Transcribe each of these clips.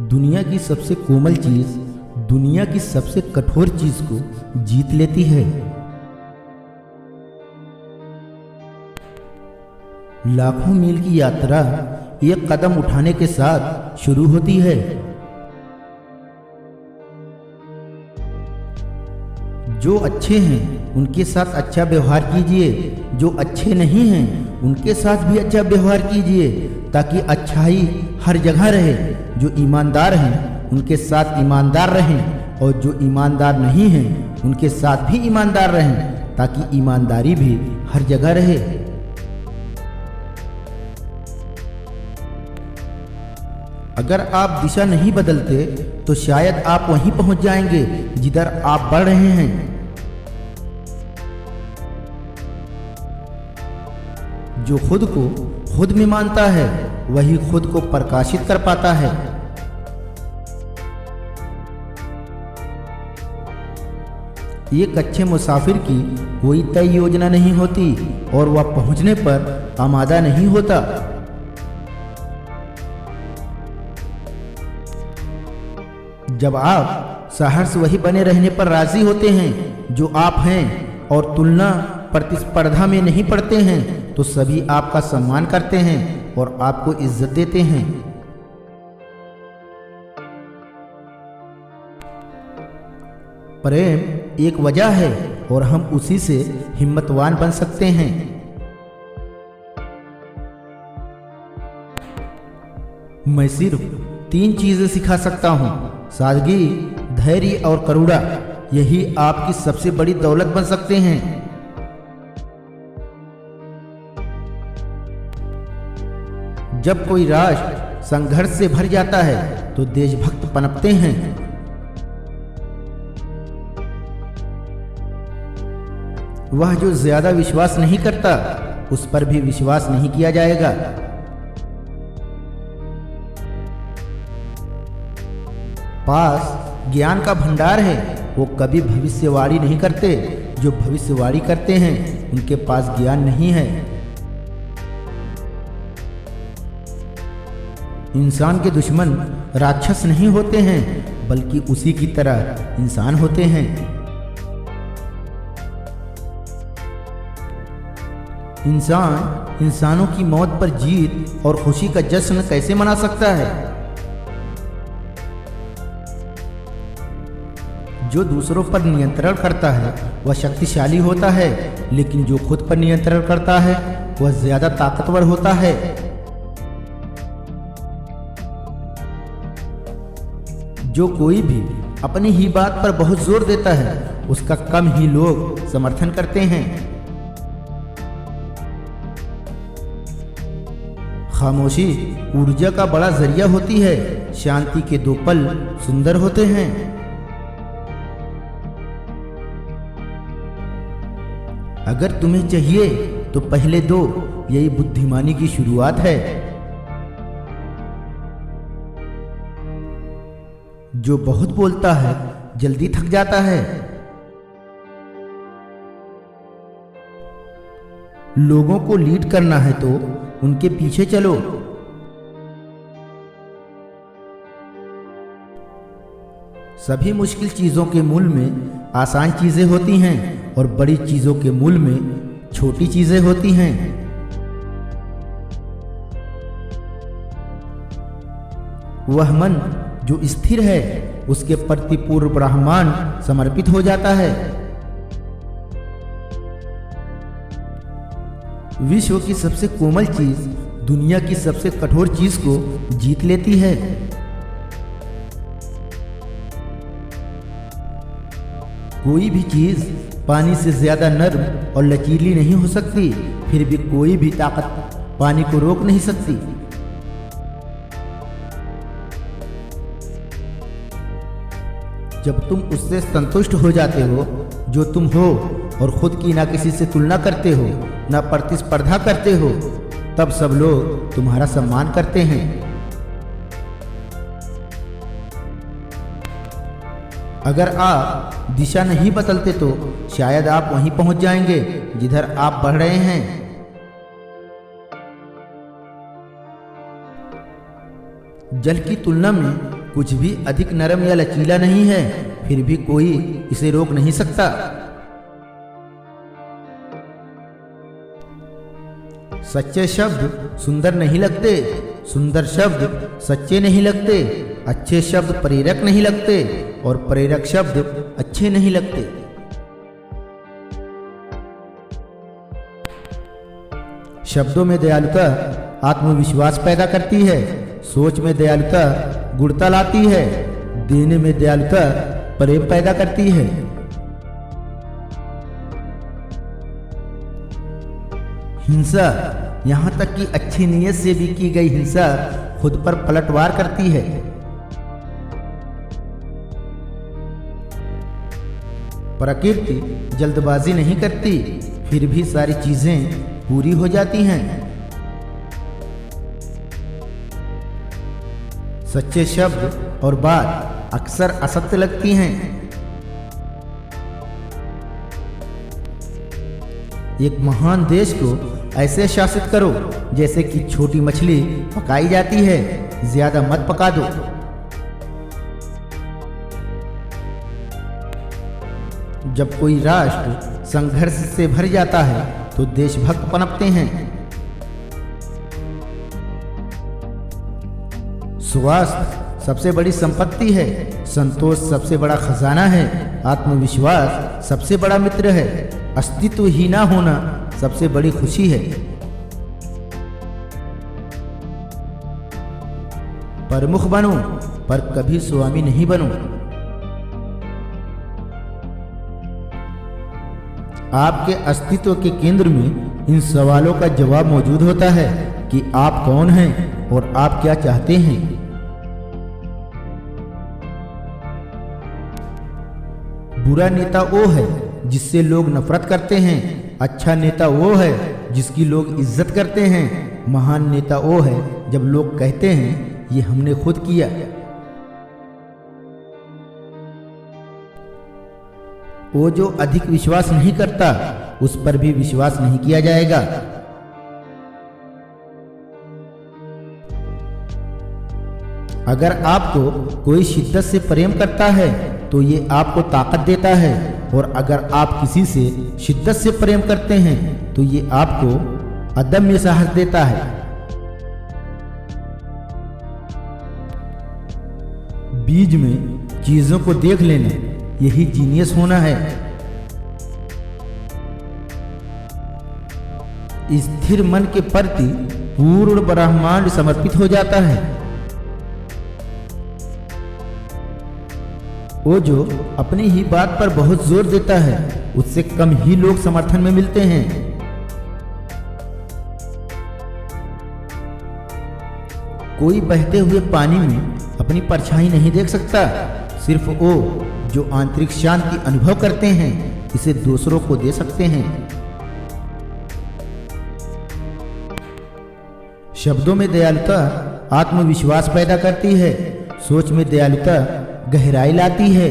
दुनिया की सबसे कोमल चीज दुनिया की सबसे कठोर चीज को जीत लेती है। लाखों मील की यात्रा एक कदम उठाने के साथ शुरू होती है। जो अच्छे हैं उनके साथ अच्छा व्यवहार कीजिए, जो अच्छे नहीं हैं उनके साथ भी अच्छा व्यवहार कीजिए, ताकि अच्छाई हर जगह रहे। जो ईमानदार हैं उनके साथ ईमानदार रहें, और जो ईमानदार नहीं हैं उनके साथ भी ईमानदार रहें, ताकि ईमानदारी भी हर जगह रहे। अगर आप दिशा नहीं बदलते तो शायद आप वहीं पहुंच जाएंगे जिधर आप बढ़ रहे हैं। जो खुद को खुद में मानता है वही खुद को प्रकाशित कर पाता है। एक अच्छे मुसाफिर की कोई तय योजना नहीं होती और वह पहुंचने पर आमादा नहीं होता। जब आप सहर्ष वही बने रहने पर राजी होते हैं जो आप हैं, और तुलना प्रतिस्पर्धा में नहीं पड़ते हैं, तो सभी आपका सम्मान करते हैं और आपको इज्जत देते हैं। प्रेम एक वजह है और हम उसी से हिम्मतवान बन सकते हैं। मैं सिर्फ 3 चीजें सिखा सकता हूं: सादगी, धैर्य और करुणा। यही आपकी सबसे बड़ी दौलत बन सकते हैं। जब कोई राष्ट्र संघर्ष से भर जाता है तो देशभक्त पनपते हैं। वह जो ज्यादा विश्वास नहीं करता उस पर भी विश्वास नहीं किया जाएगा। पास ज्ञान का भंडार है, वो कभी भविष्यवाणी नहीं करते। जो भविष्यवाणी करते हैं उनके पास ज्ञान नहीं है। इंसान के दुश्मन राक्षस नहीं होते हैं, बल्कि उसी की तरह इंसान होते हैं। इंसान इंसानों की मौत पर जीत और खुशी का जश्न कैसे मना सकता है? जो दूसरों पर नियंत्रण करता है वह शक्तिशाली होता है, लेकिन जो खुद पर नियंत्रण करता है वह ज्यादा ताकतवर होता है। जो कोई भी अपनी ही बात पर बहुत जोर देता है उसका कम ही लोग समर्थन करते हैं। खामोशी ऊर्जा का बड़ा जरिया होती है। शांति के 2 पल सुंदर होते हैं। अगर तुम्हें चाहिए तो पहले दो, यही बुद्धिमानी की शुरुआत है। जो बहुत बोलता है जल्दी थक जाता है। लोगों को लीड करना है तो उनके पीछे चलो। सभी मुश्किल चीजों के मूल में आसान चीजें होती हैं और बड़ी चीजों के मूल में छोटी चीजें होती हैं। वह मन जो स्थिर है उसके प्रति पूर्ण ब्रह्मांड समर्पित हो जाता है। विश्व की सबसे कोमल चीज दुनिया की सबसे कठोर चीज को जीत लेती है। कोई भी चीज पानी से ज्यादा नर्म और लचीली नहीं हो सकती, फिर भी कोई भी ताकत पानी को रोक नहीं सकती। जब तुम उससे संतुष्ट हो जाते हो जो तुम हो, और खुद की ना किसी से तुलना करते हो ना प्रतिस्पर्धा करते हो, तब सब लोग तुम्हारा सम्मान करते हैं। अगर आप दिशा नहीं बदलते तो शायद आप वहीं पहुंच जाएंगे जिधर आप बढ़ रहे हैं। जल की तुलना में कुछ भी अधिक नरम या लचीला नहीं है, फिर भी कोई इसे रोक नहीं सकता। सच्चे शब्द सुंदर नहीं लगते, सुंदर शब्द सच्चे नहीं लगते, अच्छे शब्द प्रेरक नहीं लगते और प्रेरक शब्द अच्छे नहीं लगते। शब्दों में दयालुता आत्मविश्वास पैदा करती है, सोच में दयालुता गुणता लाती है, देने में दयालुता प्रेम पैदा करती है। हिंसा, यहाँ तक कि अच्छी नीयत से भी की गई हिंसा खुद पर पलटवार करती है। प्रकृति जल्दबाजी नहीं करती, फिर भी सारी चीजें पूरी हो जाती हैं। सच्चे शब्द और बात अक्सर असत्य लगती हैं। एक महान देश को ऐसे शासित करो जैसे कि छोटी मछली पकाई जाती है, ज्यादा मत पका दो। जब कोई राष्ट्र संघर्ष से भर जाता है तो देशभक्त पनपते हैं। स्वास्थ्य सबसे बड़ी संपत्ति है, संतोष सबसे बड़ा खजाना है, आत्मविश्वास सबसे बड़ा मित्र है, अस्तित्व ही ना होना सबसे बड़ी खुशी है। प्रमुख बनो पर कभी स्वामी नहीं बनो। आपके अस्तित्व के केंद्र में इन सवालों का जवाब मौजूद होता है कि आप कौन हैं और आप क्या चाहते हैं। बुरा नेता वो है जिससे लोग नफरत करते हैं, अच्छा नेता वो है जिसकी लोग इज्जत करते हैं, महान नेता वो है जब लोग कहते हैं ये हमने खुद किया। वो जो अधिक विश्वास नहीं करता उस पर भी विश्वास नहीं किया जाएगा। अगर आपको कोई शिद्दत से प्रेम करता है तो ये आपको ताकत देता है, और अगर आप किसी से शिद्दत से प्रेम करते हैं तो ये आपको अदम्य साहस देता है। बीज में चीजों को देख लेना यही जीनियस होना है। स्थिर मन के प्रति पूर्ण ब्रह्मांड समर्पित हो जाता है। वो जो अपनी ही बात पर बहुत जोर देता है उससे कम ही लोग समर्थन में मिलते हैं। कोई बहते हुए पानी में अपनी परछाई नहीं देख सकता, सिर्फ वो जो आंतरिक शांति अनुभव करते हैं इसे दूसरों को दे सकते हैं। शब्दों में दयालुता आत्मविश्वास पैदा करती है, सोच में दयालुता गहराई लाती है,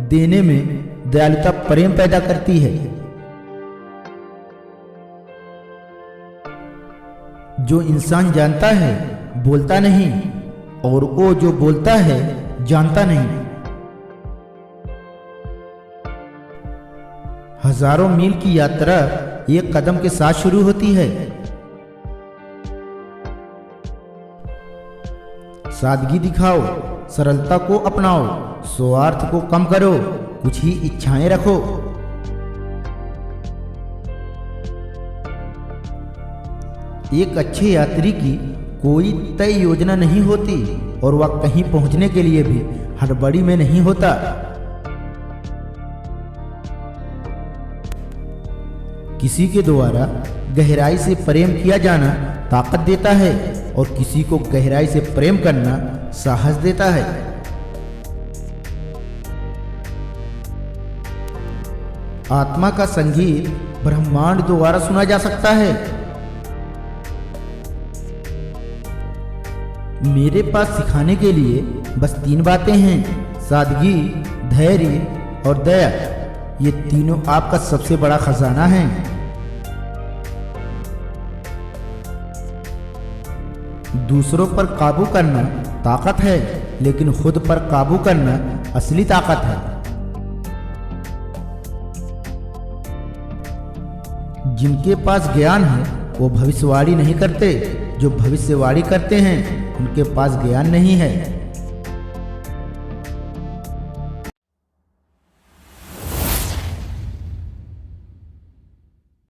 देने में दयालुता प्रेम पैदा करती है। जो इंसान जानता है बोलता नहीं, और वो जो बोलता है जानता नहीं। हजारों मील की यात्रा एक कदम के साथ शुरू होती है। सादगी दिखाओ, सरलता को अपनाओ, स्वार्थ को कम करो, कुछ ही इच्छाएं रखो। एक अच्छे यात्री की कोई तय योजना नहीं होती और वह कहीं पहुंचने के लिए भी हड़बड़ी में नहीं होता। किसी के द्वारा गहराई से प्रेम किया जाना ताकत देता है और किसी को गहराई से प्रेम करना साहस देता है। आत्मा का संगीत ब्रह्मांड द्वारा सुना जा सकता है। मेरे पास सिखाने के लिए बस 3 बातें हैं, सादगी, धैर्य और दया। ये तीनों आपका सबसे बड़ा खजाना है। दूसरों पर काबू करना ताकत है, लेकिन खुद पर काबू करना असली ताकत है। जिनके पास ज्ञान है वो भविष्यवाणी नहीं करते, जो भविष्यवाणी करते हैं उनके पास ज्ञान नहीं है।